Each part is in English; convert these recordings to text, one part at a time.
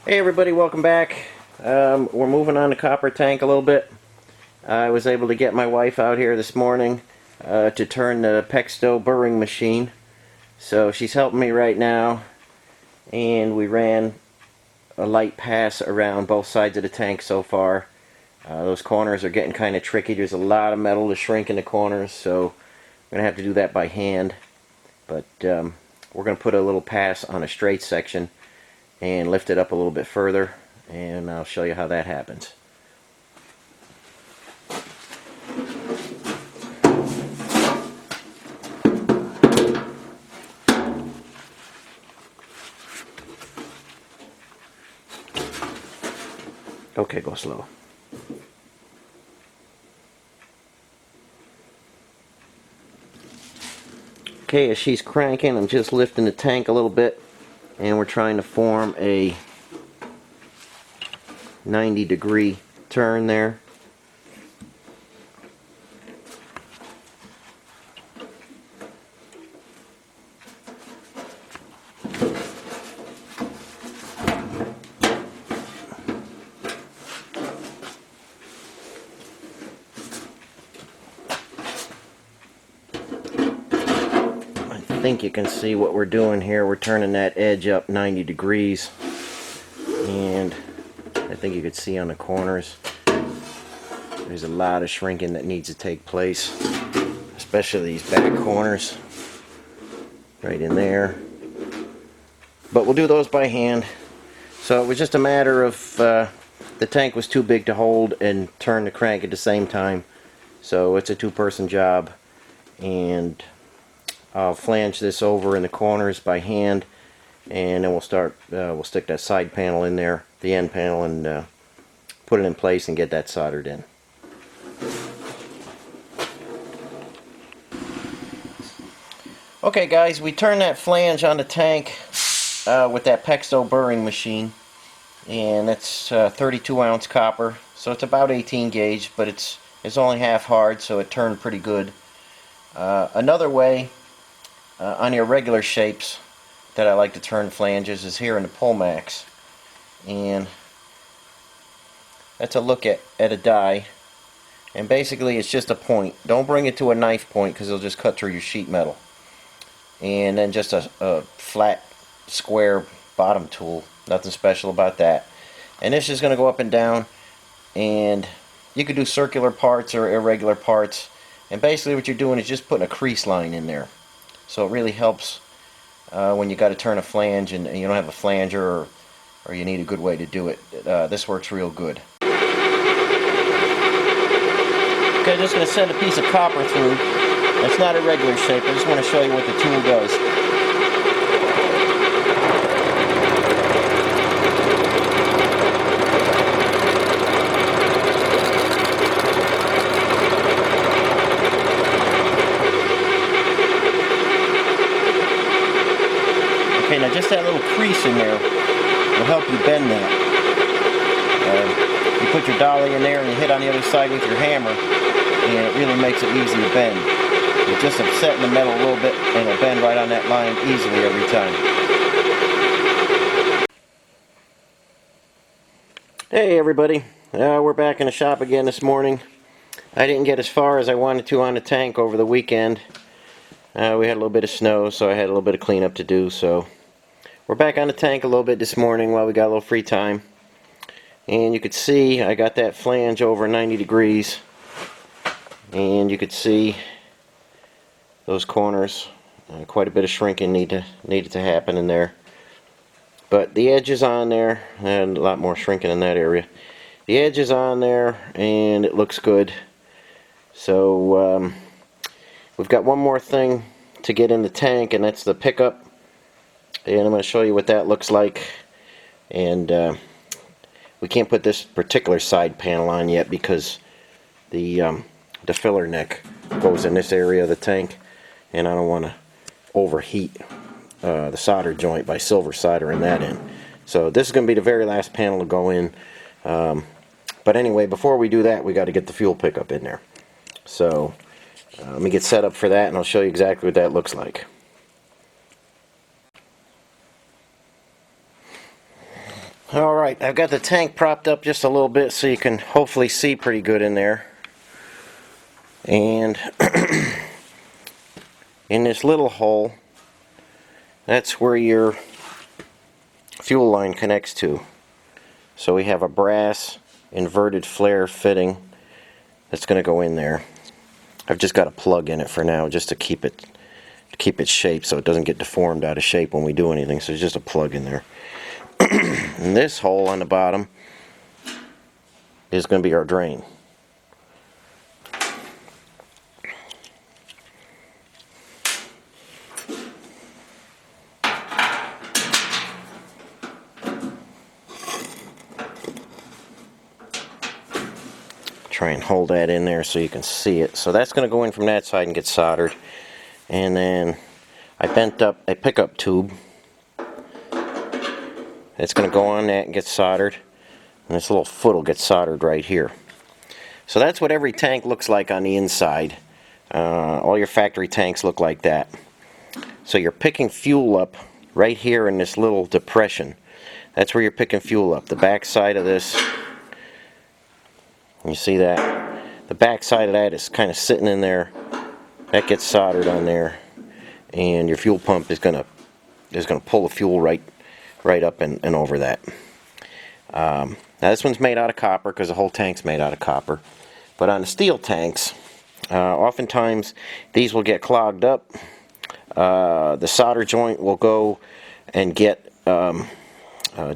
Hey everybody, welcome back. We're moving on the copper tank a little bit. I was able to get my wife out here this morning to turn the Pexto burring machine. So she's helping me right now, and we ran a light pass around both sides of the tank so far. Those corners are getting kind of tricky. There's a lot of metal to shrink in the corners, so I'm going to have to do that by hand. But we're going to put a little pass on a straight section and lift it up a little bit further, and I'll show you how that happens. Okay, go slow. Okay, as she's cranking, I'm just lifting the tank a little bit, and we're trying to form a 90-degree turn there. I think you can see what we're doing here. We're turning that edge up 90 degrees, and I think you could see on the corners there's a lot of shrinking that needs to take place, especially these back corners right in there. But we'll do those by hand. So it was just a matter of the tank was too big to hold and turn the crank at the same time, so it's a two-person job, and I'll flange this over in the corners by hand, and then we'll stick that side panel in there, the end panel, and put it in place and get that soldered in. Okay guys, we turned that flange on the tank with that Pexto burring machine, and it's 32 ounce copper, so it's about 18 gauge, but it's only half hard, so it turned pretty good. Another way on your regular shapes that I like to turn flanges is here in the Pullmax, and that's a look at a die, and basically it's just a point. Don't bring it to a knife point because it'll just cut through your sheet metal. And then just a flat square bottom tool, nothing special about that. And this is going to go up and down, and you could do circular parts or irregular parts, and basically what you're doing is just putting a crease line in there. So it really helps when you got to turn a flange and you don't have a flanger, or you need a good way to do it. This works real good. Okay, just going to send a piece of copper through. It's not a regular shape, I just want to show you what the tool does. Okay, now just that little crease in there will help you bend that. You put your dolly in there and you hit on the other side with your hammer, and it really makes it easy to bend. You're just upsetting the metal a little bit, and it'll bend right on that line easily every time. Hey everybody, we're back in the shop again this morning. I didn't get as far as I wanted to on the tank over the weekend. We had a little bit of snow, so I had a little bit of cleanup to do. So we're back on the tank a little bit this morning while we got a little free time. And you could see I got that flange over 90 degrees. And you could see those corners, quite a bit of shrinking needed to happen in there. But the edge is on there, and a lot more shrinking in that area. The edge is on there, and it looks good. So we've got one more thing to get in the tank, and that's the pickup. And I'm going to show you what that looks like. And we can't put this particular side panel on yet because the filler neck goes in this area of the tank, and I don't want to overheat the solder joint by silver soldering that in. So this is going to be the very last panel to go in. But anyway, before we do that, we got to get the fuel pickup in there. So let me get set up for that, and I'll show you exactly what that looks like. Alright, I've got the tank propped up just a little bit so you can hopefully see pretty good in there. And in this little hole, that's where your fuel line connects to. So we have a brass inverted flare fitting that's going to go in there. I've just got a plug in it for now just to keep its shape so it doesn't get deformed out of shape when we do anything. So there's just a plug in there. And this hole on the bottom is going to be our drain. Try and hold that in there so you can see it. So that's going to go in from that side and get soldered. And then I bent up a pickup tube. It's going to go on that and get soldered. And this little foot will get soldered right here. So that's what every tank looks like on the inside. All your factory tanks look like that. So you're picking fuel up right here in this little depression. That's where you're picking fuel up. The back side of this, you see that? The back side of that is kind of sitting in there. That gets soldered on there, and your fuel pump is gonna pull the fuel right up and over that. Now this one's made out of copper because the whole tank's made out of copper. But on the steel tanks, oftentimes these will get clogged up. The solder joint will go and get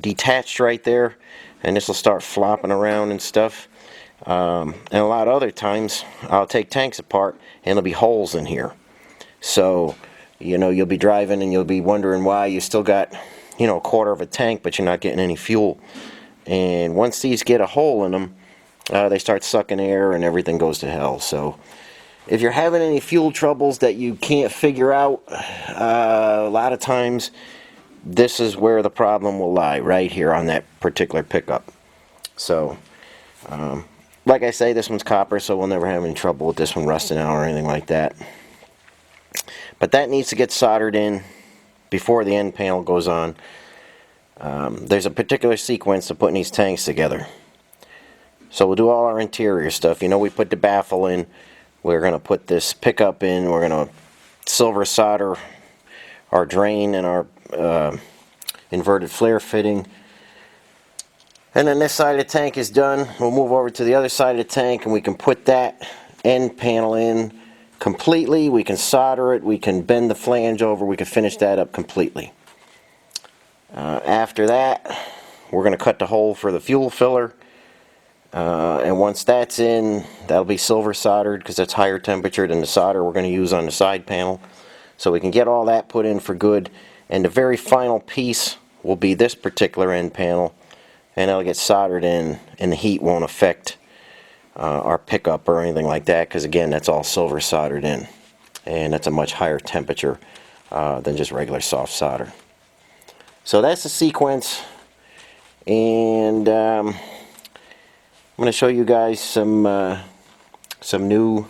detached right there, and this will start flopping around and stuff. And a lot of other times I'll take tanks apart and there'll be holes in here. So, you know, you'll be driving and you'll be wondering why you still got, you know, a quarter of a tank but you're not getting any fuel. And once these get a hole in them, they start sucking air and everything goes to hell. So if you're having any fuel troubles that you can't figure out, a lot of times this is where the problem will lie, right here on that particular pickup. So like I say, this one's copper, so we'll never have any trouble with this one rusting out or anything like that. But that needs to get soldered in before the end panel goes on. There's a particular sequence to putting these tanks together. So we'll do all our interior stuff. You know, we put the baffle in. We're going to put this pickup in. We're going to silver solder our drain and our inverted flare fitting. And then this side of the tank is done. We'll move over to the other side of the tank and we can put that end panel in completely. We can solder it. We can bend the flange over. We can finish that up completely. After that, we're going to cut the hole for the fuel filler. And once that's in, that'll be silver soldered because that's higher temperature than the solder we're going to use on the side panel. So we can get all that put in for good. And the very final piece will be this particular end panel. And it'll get soldered in, and the heat won't affect our pickup or anything like that, because again, that's all silver soldered in, and that's a much higher temperature than just regular soft solder. So that's the sequence, and I'm going to show you guys some new,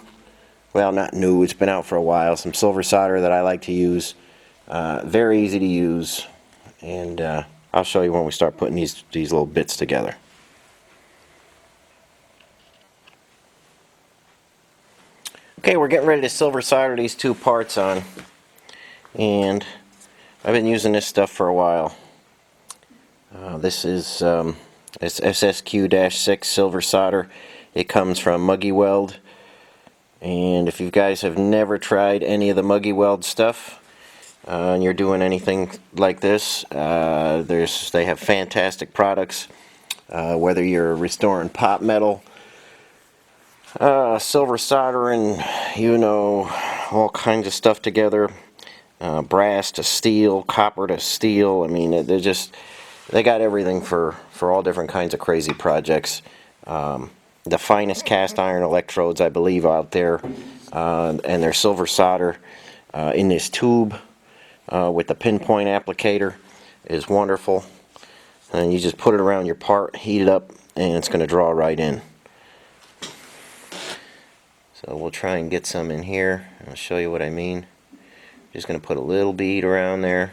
well, not new, it's been out for a while, some silver solder that I like to use. Very easy to use, and I'll show you when we start putting these little bits together. Okay, we're getting ready to silver solder these two parts on, and I've been using this stuff for a while. This is it's SSQ-6 silver solder. It comes from Muggy Weld, and if you guys have never tried any of the Muggy Weld stuff, and you're doing anything like this, they have fantastic products. Whether you're restoring pop metal, silver soldering, you know, all kinds of stuff together, brass to steel, copper to steel. I mean, they got everything for all different kinds of crazy projects. The finest cast iron electrodes, I believe, out there, and they're silver solder in this tube. With the pinpoint applicator is wonderful, and you just put it around your part, heat it up, and it's going to draw right in. So we'll try and get some in here. I'll show you what I mean. Just going to put a little bead around there.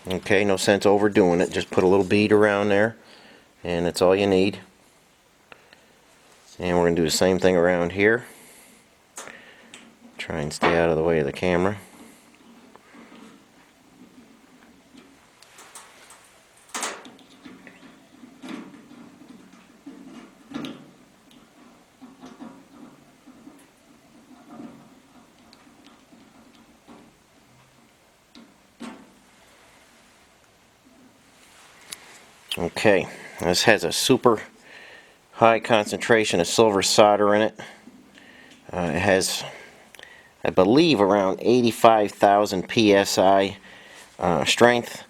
Okay, no sense overdoing it. Just put a little bead around there, and that's all you need. And we're going to do the same thing around here. Try and stay out of the way of the camera. Okay, this has a super high concentration of silver solder in it. It has, I believe, around 85,000 psi strength.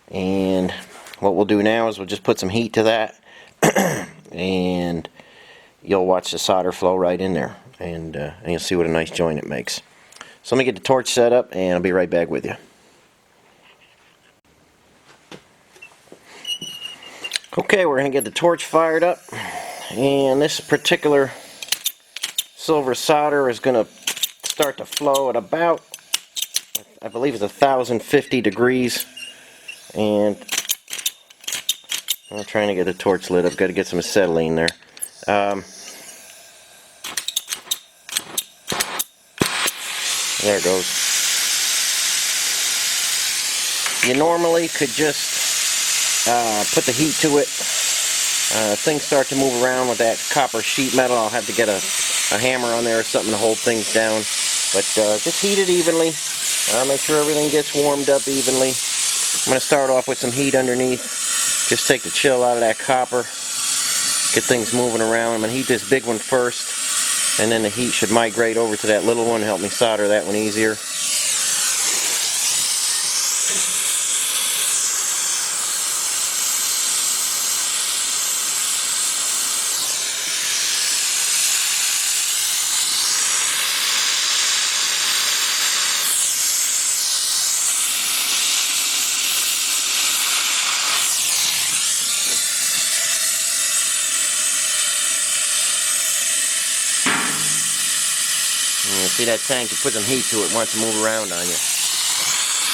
And what we'll do now is we'll just put some heat to that, and you'll watch the solder flow right in there, and you'll see what a nice joint it makes. So let me get the torch set up, and I'll be right back with you. Okay, we're going to get the torch fired up, and this particular silver solder is going to start to flow at about, I believe it's 1050 degrees, and I'm trying to get the torch lit up. Got to get some acetylene there. There it goes. You normally could just put the heat to it. Things start to move around with that copper sheet metal. I'll have to get a hammer on there or something to hold things down. But just heat it evenly. Make sure everything gets warmed up evenly. I'm going to start off with some heat underneath. Just take the chill out of that copper. Get things moving around. I'm going to heat this big one first, and then the heat should migrate over to that little one and help me solder that one easier. See that tank, you put some heat to it, wants to move around on you.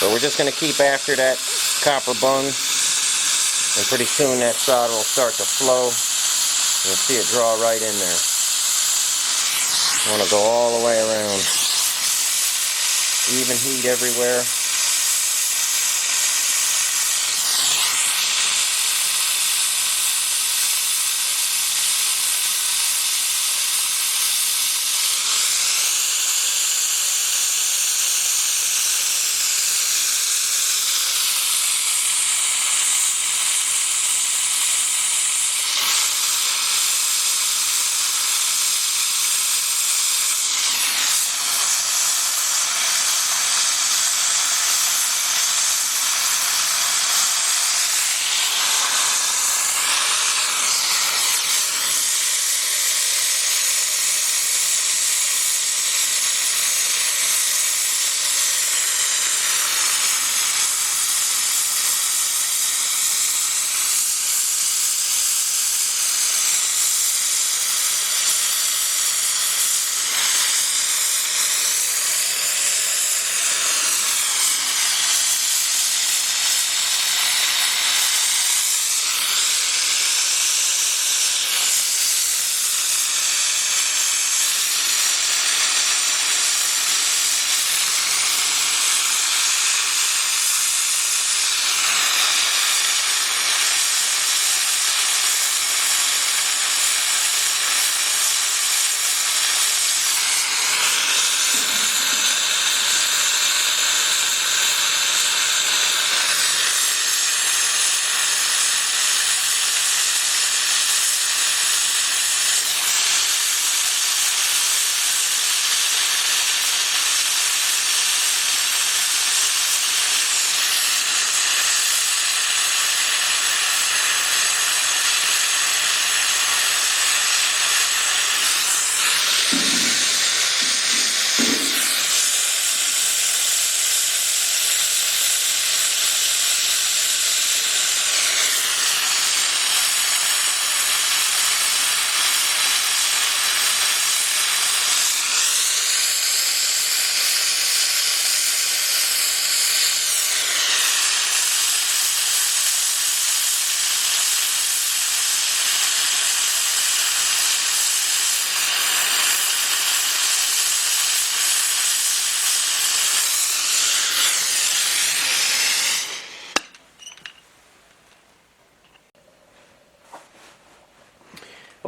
So we're just going to keep after that copper bung, and pretty soon that solder will start to flow. You'll see it draw right in there. You want to go all the way around. Even heat everywhere.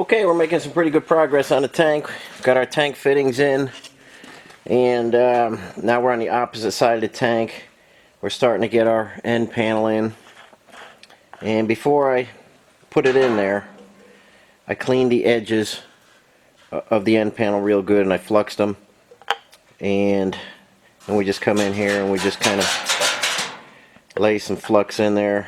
Okay, we're making some pretty good progress on the tank. Got our tank fittings in, and now we're on the opposite side of the tank. We're starting to get our end panel in, and before I put it in there, I cleaned the edges of the end panel real good, and I fluxed them, and we just come in here and we just kind of lay some flux in there.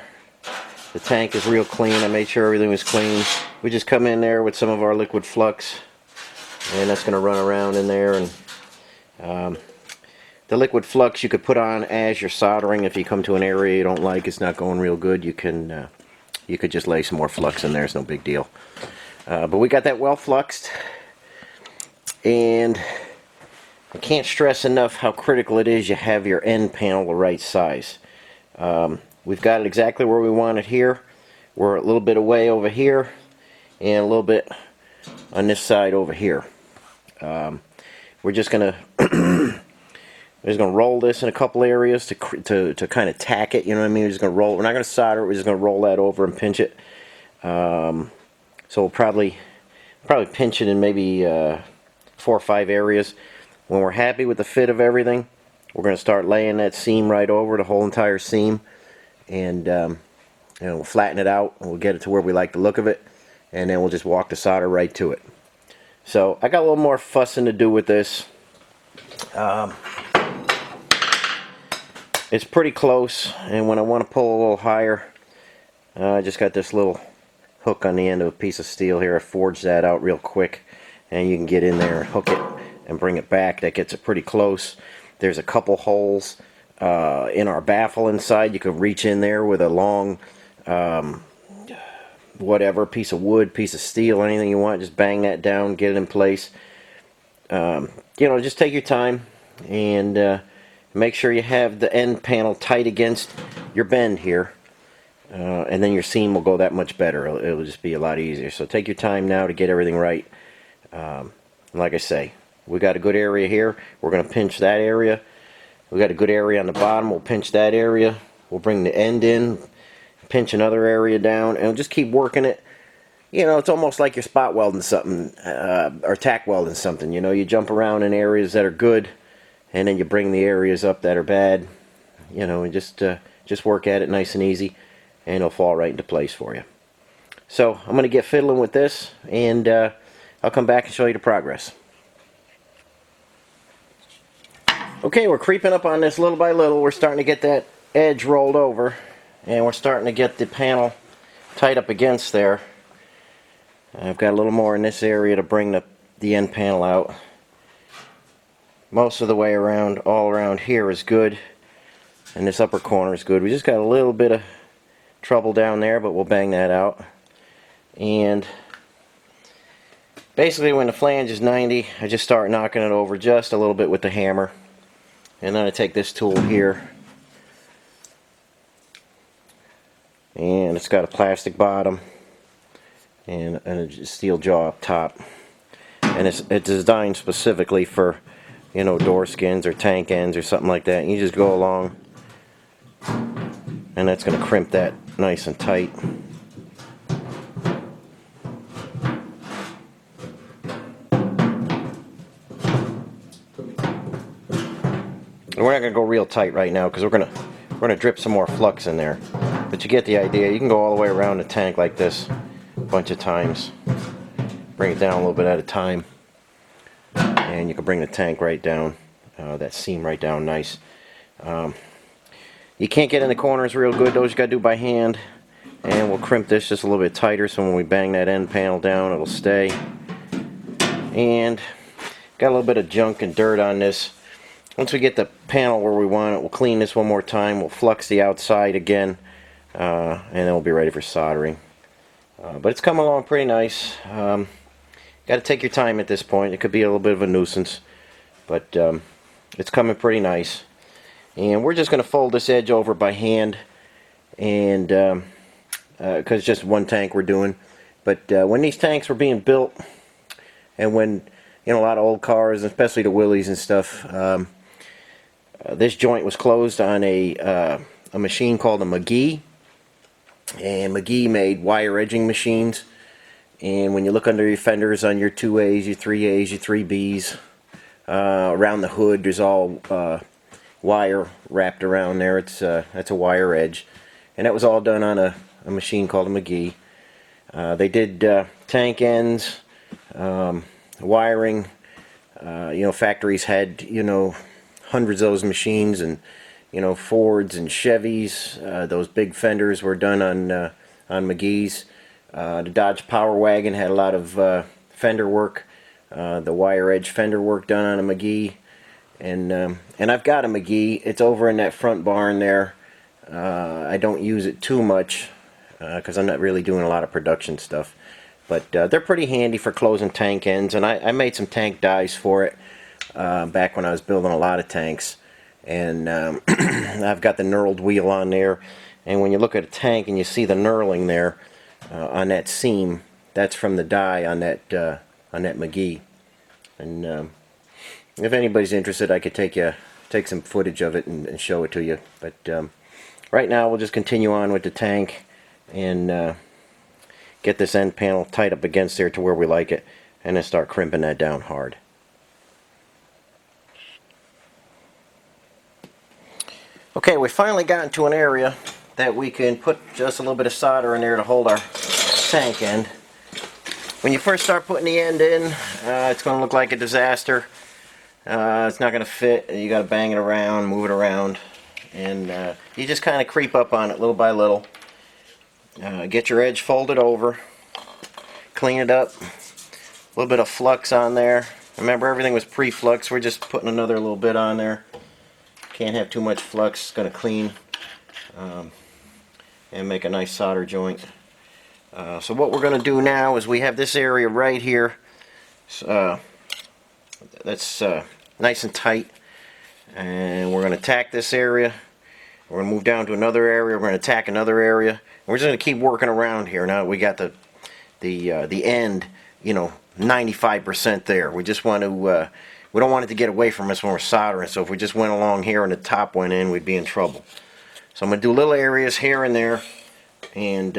The tank is real clean. I made sure everything was clean. We just come in there with some of our liquid flux, and that's going to run around in there. And the liquid flux you could put on as you're soldering. If you come to an area you don't like, it's not going real good, you could just lay some more flux in there. It's no big deal. But we got that well fluxed, and I can't stress enough how critical it is you have your end panel the right size. We've got it exactly where we want it here. We're a little bit away over here, and a little bit on this side over here. We're just gonna roll this in a couple areas to kind of tack it. You know what I mean? We're just gonna roll. We're not gonna solder it. We're just gonna roll that over and pinch it. So we'll probably pinch it in maybe 4 or 5 areas. When we're happy with the fit of everything, we're gonna start laying that seam right over the whole entire seam, and we'll flatten it out, and we'll get it to where we like the look of it, and then we'll just walk the solder right to it. So I got a little more fussing to do with this. It's pretty close, and when I want to pull a little higher, I just got this little hook on the end of a piece of steel here. I forged that out real quick, and you can get in there and hook it and bring it back. That gets it pretty close. There's a couple holes in our baffle inside. You can reach in there with a long whatever, piece of wood, piece of steel, anything you want. Just bang that down, get it in place. Just take your time, and make sure you have the end panel tight against your bend here, and then your seam will go that much better. It'll just be a lot easier. So take your time now to get everything right. Like I say, we got a good area here. We're going to pinch that area. We got a good area on the bottom. We'll pinch that area. We'll bring the end in, pinch another area down, and we'll just keep working it. It's almost like you're spot welding something, or tack welding something. You jump around in areas that are good, and then you bring the areas up that are bad. And just work at it nice and easy, and it'll fall right into place for you. So I'm going to get fiddling with this, and I'll come back and show you the progress. Okay, we're creeping up on this little by little. We're starting to get that edge rolled over, and we're starting to get the panel tight up against there. I've got a little more in this area to bring the end panel out. Most of the way around, all around here is good, and this upper corner is good. We just got a little bit of trouble down there, but we'll bang that out. And basically when the flange is 90, I just start knocking it over just a little bit with the hammer. And then I take this tool here, and it's got a plastic bottom and a steel jaw up top, and it's designed specifically for door skins or tank ends or something like that. And you just go along, and that's going to crimp that nice and tight. And we're not going to go real tight right now because we're going to drip some more flux in there. But you get the idea. You can go all the way around the tank like this a bunch of times. Bring it down a little bit at a time, and you can bring the tank right down, that seam right down nice. You can't get in the corners real good. Those you got to do by hand. And we'll crimp this just a little bit tighter, so when we bang that end panel down, it'll stay. And got a little bit of junk and dirt on this. Once we get the panel where we want it, we'll clean this one more time. We'll flux the outside again, and then we'll be ready for soldering. But it's coming along pretty nice. Got to take your time at this point. It could be a little bit of a nuisance, but it's coming pretty nice. And we're just going to fold this edge over by hand, and because it's just one tank we're doing. But when these tanks were being built, and when a lot of old cars, especially the Willys and stuff, this joint was closed on a machine called a McGee, and McGee made wire edging machines, And when you look under your fenders on your 2As, your 3As, your 3Bs, around the hood there's all wire wrapped around there. That's a wire edge, and that was all done on a machine called a McGee. They did tank ends, wiring. Factories had hundreds of those machines, and Fords and Chevys. Those big fenders were done on McGee's. The Dodge Power Wagon had a lot of fender work, the wire edge fender work done on a McGee. And I've got a McGee. It's over in that front barn there. I don't use it too much because I'm not really doing a lot of production stuff. But they're pretty handy for closing tank ends, and I made some tank dies for it back when I was building a lot of tanks. And I've got the knurled wheel on there, and when you look at a tank and you see the knurling there on that seam, that's from the die on that McGee. And if anybody's interested, I could take some footage of it and show it to you. But right now we'll just continue on with the tank and get this end panel tight up against there to where we like it, and then start crimping that down hard. Okay, we finally got into an area that we can put just a little bit of solder in there to hold our tank end. When you first start putting the end in, it's going to look like a disaster. It's not going to fit. You got to bang it around, move it around, and you just kind of creep up on it little by little. Get your edge folded over, clean it up, a little bit of flux on there. Remember, everything was pre-flux. We're just putting another little bit on there. Can't have too much flux. It's going to clean and make a nice solder joint. So what we're going to do now is we have this area right here that's nice and tight, and we're going to tack this area. We're going to move down to another area. We're going to tack another area. And we're just going to keep working around here. Now that we got the end, 95% there. We just want to we don't want it to get away from us when we're soldering. So if we just went along here and the top went in, we'd be in trouble. So I'm going to do little areas here and there, and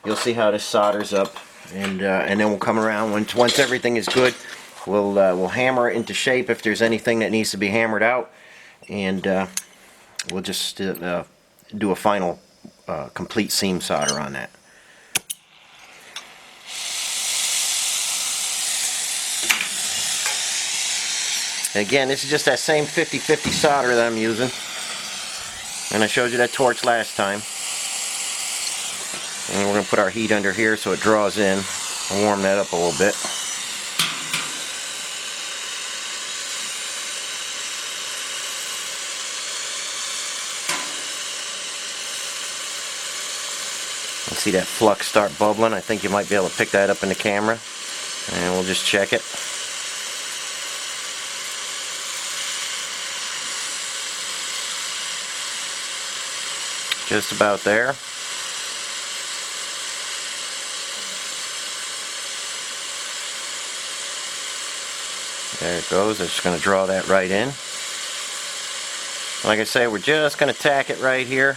you'll see how this solders up. And then we'll come around once everything is good. We'll hammer it into shape if there's anything that needs to be hammered out, and we'll just do a final complete seam solder on that. Again, this is just that same 50-50 solder that I'm using, and I showed you that torch last time. And we're going to put our heat under here so it draws in and warm that up a little bit. See that flux start bubbling? I think you might be able to pick that up in the camera, and we'll just check it. Just about there. There it goes. I'm just going to draw that right in. Like I say, we're just going to tack it right here.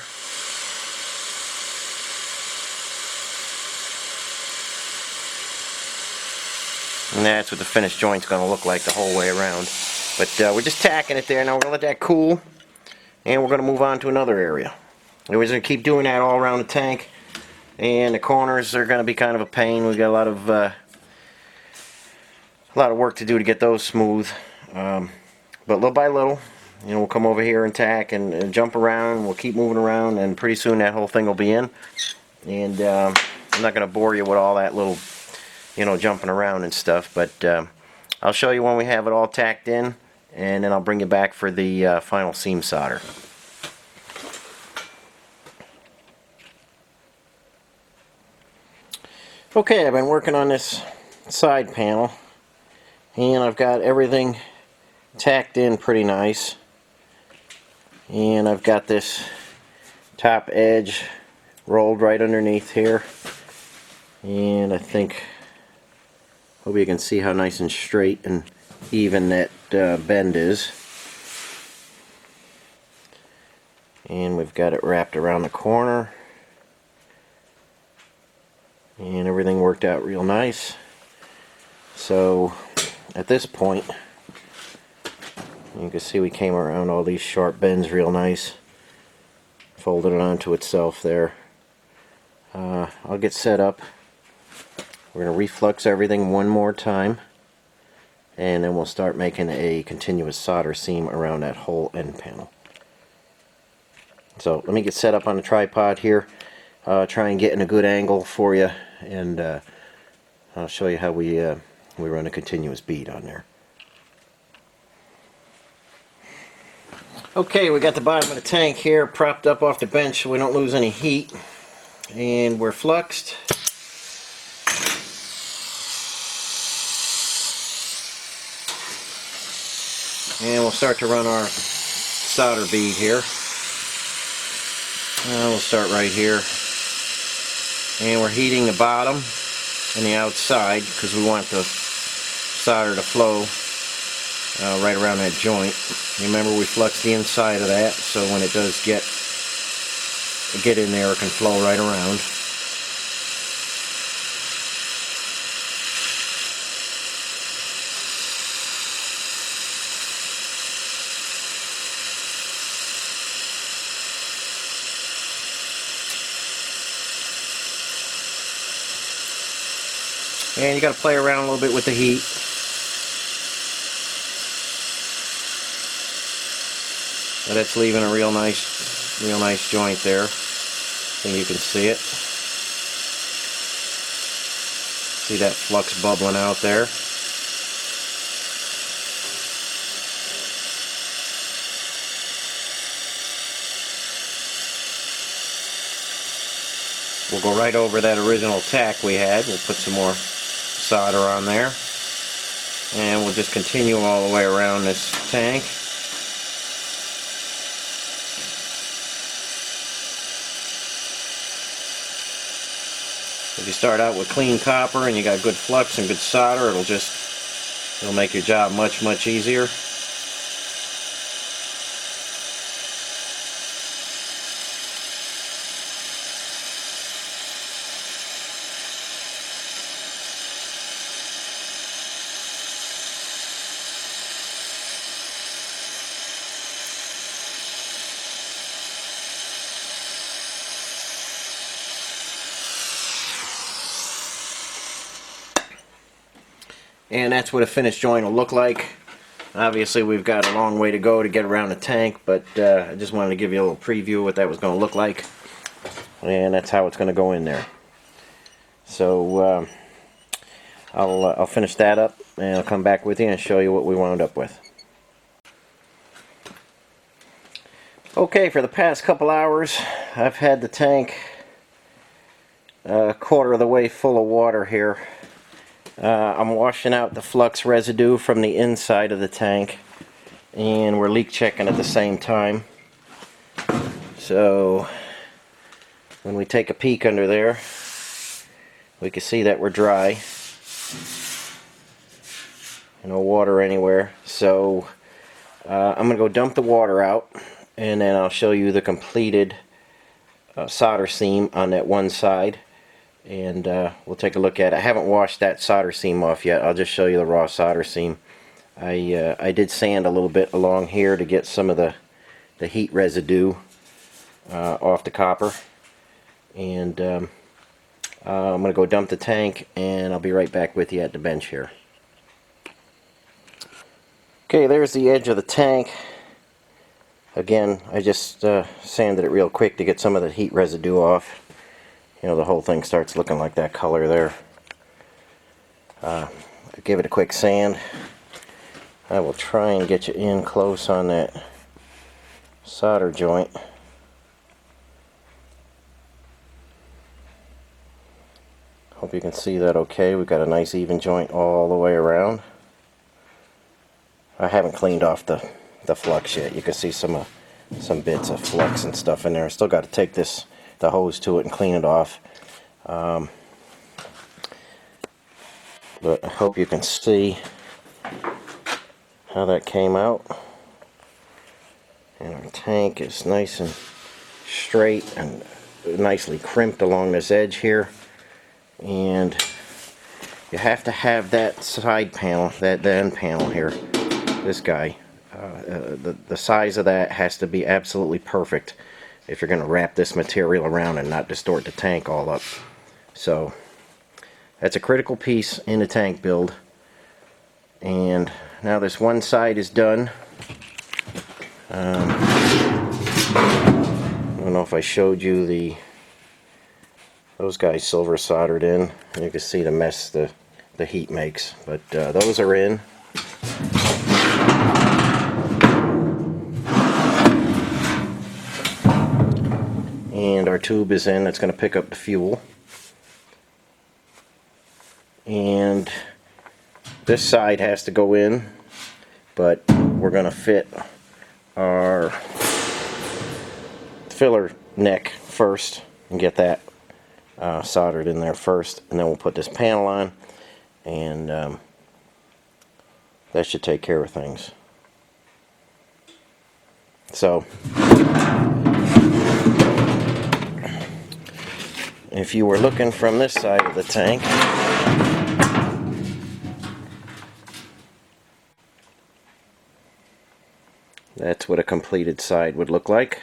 And that's what the finished joint's going to look like the whole way around. But we're just tacking it there. Now we're going to let that cool, and we're going to move on to another area. And we're going to keep doing that all around the tank. And the corners are going to be kind of a pain. We've got a lot of work to do to get those smooth. But little by little, we'll come over here and tack and jump around. We'll keep moving around, and pretty soon that whole thing will be in. And I'm not going to bore you with all that little jumping around and stuff, but I'll show you when we have it all tacked in, and then I'll bring you back for the final seam solder. Okay, I've been working on this side panel, and I've got everything tacked in pretty nice, and I've got this top edge rolled right underneath here, and I think hope you can see how nice and straight and even that bend is. And we've got it wrapped around the corner. and everything worked out real nice. So at this point, you can see we came around all these sharp bends real nice, folded it onto itself there. I'll get set up. We're going to reflux everything one more time, and then we'll start making a continuous solder seam around that whole end panel. So let me get set up on the tripod here, try and get in a good angle for you, and I'll show you how we run a continuous bead on there. Okay, we got the bottom of the tank here propped up off the bench so we don't lose any heat, and we're fluxed. And we'll start to run our solder bead here. We'll start right here, and we're heating the bottom and the outside because we want the solder to flow right around that joint. Remember, we flux the inside of that, so when it does get in there, it can flow right around. And you got to play around a little bit with the heat. But it's leaving a real nice joint there. I think you can see it. See that flux bubbling out there. We'll go right over that original tack we had. We'll put some more solder on there, and we'll just continue all the way around this tank. If you start out with clean copper and you got good flux and good solder, it'll make your job much easier. And that's what a finished joint will look like. Obviously we've got a long way to go to get around the tank, but I just wanted to give you a little preview of what that was going to look like. And that's how it's going to go in there. So I'll finish that up, and I'll come back with you and show you what we wound up with. Okay, for the past couple hours I've had the tank a quarter of the way full of water here. I'm washing out the flux residue from the inside of the tank, and we're leak checking at the same time. So when we take a peek under there, we can see that we're dry. No water anywhere. So I'm going to go dump the water out, and then I'll show you the completed solder seam on that one side. And we'll take a look at it. I haven't washed that solder seam off yet. I'll just show you the raw solder seam. I did sand a little bit along here to get some of the heat residue off the copper. And I'm going to go dump the tank, and I'll be right back with you at the bench here. Okay, there's the edge of the tank. Again, I just sanded it real quick to get some of the heat residue off. You know, the whole thing starts looking like that color there. Give it a quick sand. I will try and get you in close on that solder joint. Hope you can see that okay. We've got a nice even joint all the way around. I haven't cleaned off the flux yet. You can see some bits of flux and stuff in there. I still got to take the hose to it and clean it off. But I hope you can see how that came out. And our tank is nice and straight and nicely crimped along this edge here. And you have to have that side panel, the end panel here, this guy. The size of that has to be absolutely perfect if you're going to wrap this material around and not distort the tank all up. So that's a critical piece in the tank build. And now this one side is done. I don't know if I showed you those guys silver soldered in. You can see the mess the heat makes, but those are in. And our tube is in. That's going to pick up the fuel. And this side has to go in, but we're going to fit our filler neck first and get that soldered in there first, and then we'll put this panel on, and that should take care of things. So if you were looking from this side of the tank, that's what a completed side would look like.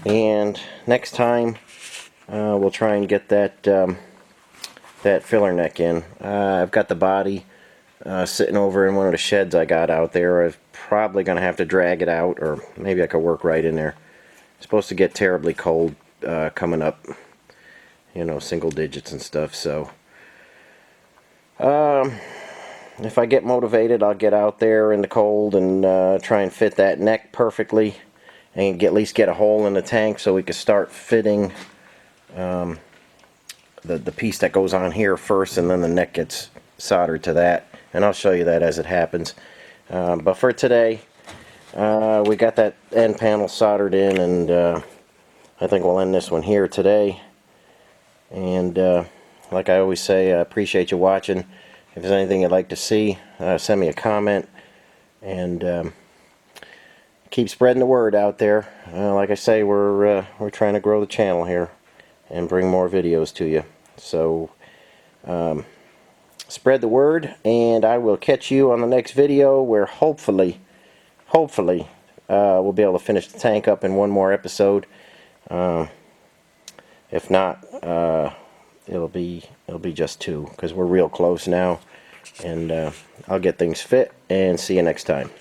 And next time we'll try and get that that filler neck in. I've got the body sitting over in one of the sheds I got out there. I'm probably going to have to drag it out, or maybe I could work right in there. It's supposed to get terribly cold coming up, you know, single digits and stuff. So if I get motivated, I'll get out there in the cold and try and fit that neck perfectly, and at least get a hole in the tank so we can start fitting the piece that goes on here first, and then the neck gets soldered to that, and I'll show you that as it happens. But for today, we got that end panel soldered in, and I think we'll end this one here today. And like I always say, I appreciate you watching. If there's anything you'd like to see, send me a comment, and keep spreading the word out there. Like I say, we're trying to grow the channel here and bring more videos to you. So spread the word, and I will catch you on the next video, where hopefully we'll be able to finish the tank up in one more episode. If not, it'll be just two, because we're real close now. And I'll get things fit, and see you next time.